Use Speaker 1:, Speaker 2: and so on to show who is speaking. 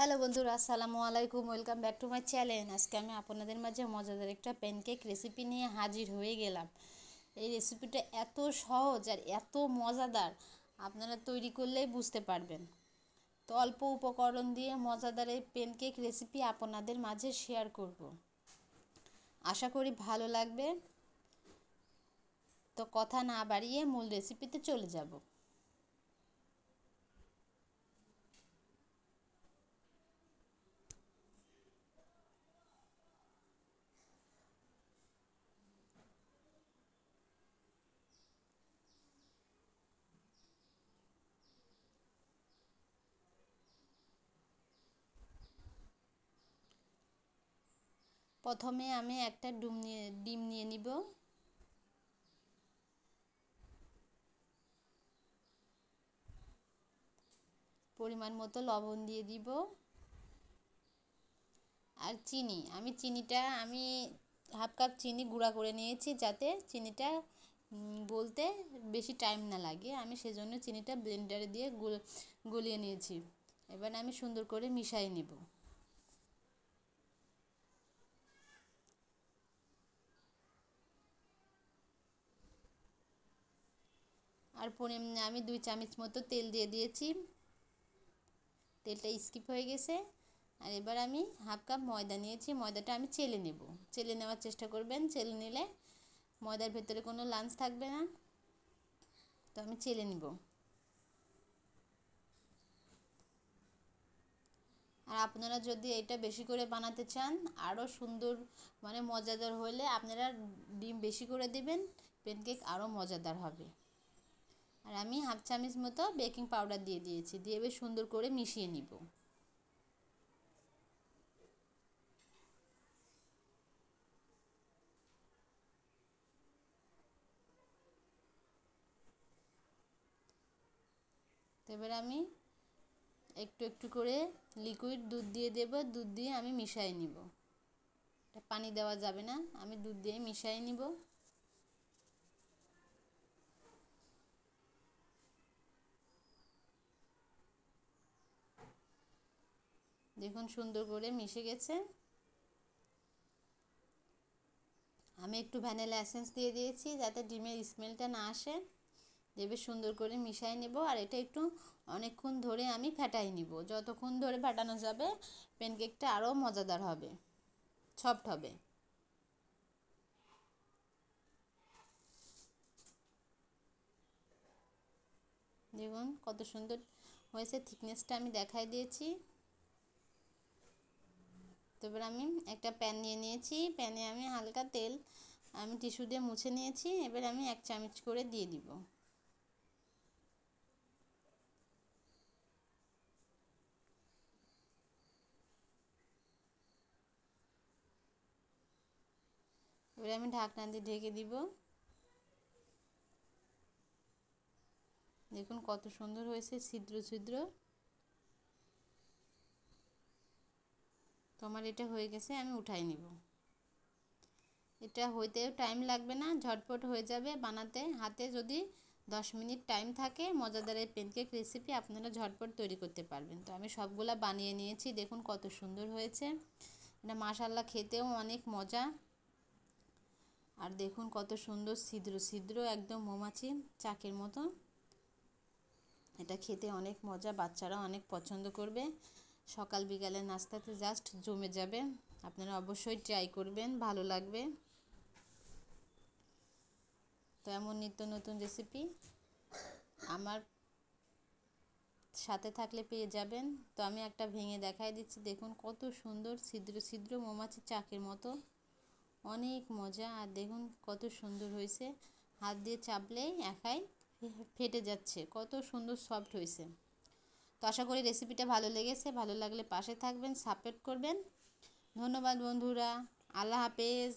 Speaker 1: Hello বন্ধুরা, আসসালামু আলাইকুম। Welcome back to my channel. আজকে আমি আপনাদের মাঝে মজাদার একটা প্যানকেক রেসিপি নিয়ে হাজির হয়ে গেলাম। এই রেসিপিটা এত সহজ আর এত মজাদার, আপনারা তৈরি করলেই বুঝতে পারবেন। তো অল্প উপকরণ দিয়ে মজাদার এই প্যানকেক রেসিপি আপনাদের মাঝে শেয়ার করব। আশা করি ভালো লাগবে। তো কথা না বাড়িয়ে মূল রেসিপিতে চলে যাব। প্রথমে আমি একটা ডিম নিয়ে নিব। পরিমাণ মতো লবণ দিয়ে দিব। আর চিনি, আমি হাফ কাপ চিনি গুঁড়া করে নিয়েছি, যাতে চিনিটা গলতে বেশি টাইম না লাগে। আমি সেজন্য চিনিটা ব্লেন্ডারে দিয়ে গলিয়ে নিয়েছি। এবার আমি সুন্দর করে মিশিয়ে নেব। আর আমি 2 চামচ মতো তেল দিয়ে দিয়েছি। তেলটা স্কিপ হয়ে গেছে। আর এবার আমি হাফ কাপ ময়দা নিয়েছি। ময়দাটা আমি চেলে নেব। চেলে নেওয়ার চেষ্টা করবেন, চেলে নিলে ময়দার ভেতরে কোনো লাঞ্চ থাকবে না। তো আমি চেলে নিব। আর আপনারা যদি এটা বেশি করে বানাতে চান, আরও সুন্দর মজাদার হলে আপনারা ডিম বেশি করে দিবেন, প্যানকেক আরও মজাদার হবে। আর আমি হাফ চামচ মতো বেকিং পাউডার দিয়ে দিয়েছি, দিয়ে বেশ সুন্দর করে মিশিয়ে নিব। তো এবার আমি একটু একটু করে লিকুইড দুধ দিয়ে দেব। দুধ দিয়ে আমি মিশিয়ে নিব। এটা পানি দেওয়া যাবে না, আমি দুধ দিয়ে মিশিয়ে নিব। দেখুন সুন্দর করে মিশে গেছে। আমি একটু ভ্যানিলা এসেন্স দিয়ে দিয়েছি, যাতে ডিমের স্মেলটা না আসে। দেবে সুন্দর করে মিশিয়ে নেব। আর এটা একটু অনেকক্ষণ ধরে আমি ফেটাই নিব। যতক্ষণ ধরে ফেটানো যাবে, প্যানকেকটা আরও মজাদার হবে, সফট হবে। দেখুন কত সুন্দর হয়েছে, থিকনেসটা আমি দেখাই দিয়েছি। তো এবার আমি একটা প্যান নিয়ে নিয়েছি। প্যানে আমি হালকা তেল আমি টিস্যু দিয়ে মুছে নিয়েছি। এবার আমি 1 চামচ করে দিয়ে দিব। এবার আমি ঢাকনা দিয়ে ঢেকে দিব। দেখুন কত সুন্দর হয়েছে, ছিদ্র ছিদ্র। তো আমার এটা হয়ে গেছে, আমি উঠাই নিব। এটা হইতেও টাইম লাগবে না, ঝটপট হয়ে যাবে বানাতে। হাতে যদি 10 মিনিট টাইম থাকে, মজাদার এই প্যানকেক রেসিপি আপনারা ঝটপট তৈরি করতে পারবেন। তো আমি সবগুলা বানিয়ে নিয়েছি। দেখুন কত সুন্দর হয়েছে। এটা মাশাআল্লাহ খেতেও অনেক মজা। আর দেখুন কত সুন্দর ছিদ্র ছিদ্র, একদম মৌমাছি চাকের মতো। এটা খেতে অনেক মজা, বাচ্চারা অনেক পছন্দ করবে। সকাল বিকালের নাস্তাতে জাস্ট জমে যাবে। আপনারা অবশ্যই ট্রাই করবেন, ভালো লাগবে। তো এমন নিত্য নতুন রেসিপি আমার সাথে থাকলে পেয়ে যাবেন। তো আমি একটা ভেঙে দেখাই দিচ্ছি। দেখুন কত সুন্দর ছিদ্র ছিদ্র, মৌমাছি চাকের মতো, অনেক মজা। আর দেখুন কত সুন্দর হয়েছে, হাত দিয়ে চাপলেই একাই ফেটে যাচ্ছে, কত সুন্দর সফট হয়েছে। তো আশা করি রেসিপিটা ভালো লেগেছে। ভালো লাগলে পাশে থাকবেন, সাপোর্ট করবেন। ধন্যবাদ বন্ধুরা, আল্লাহ হাফেজ।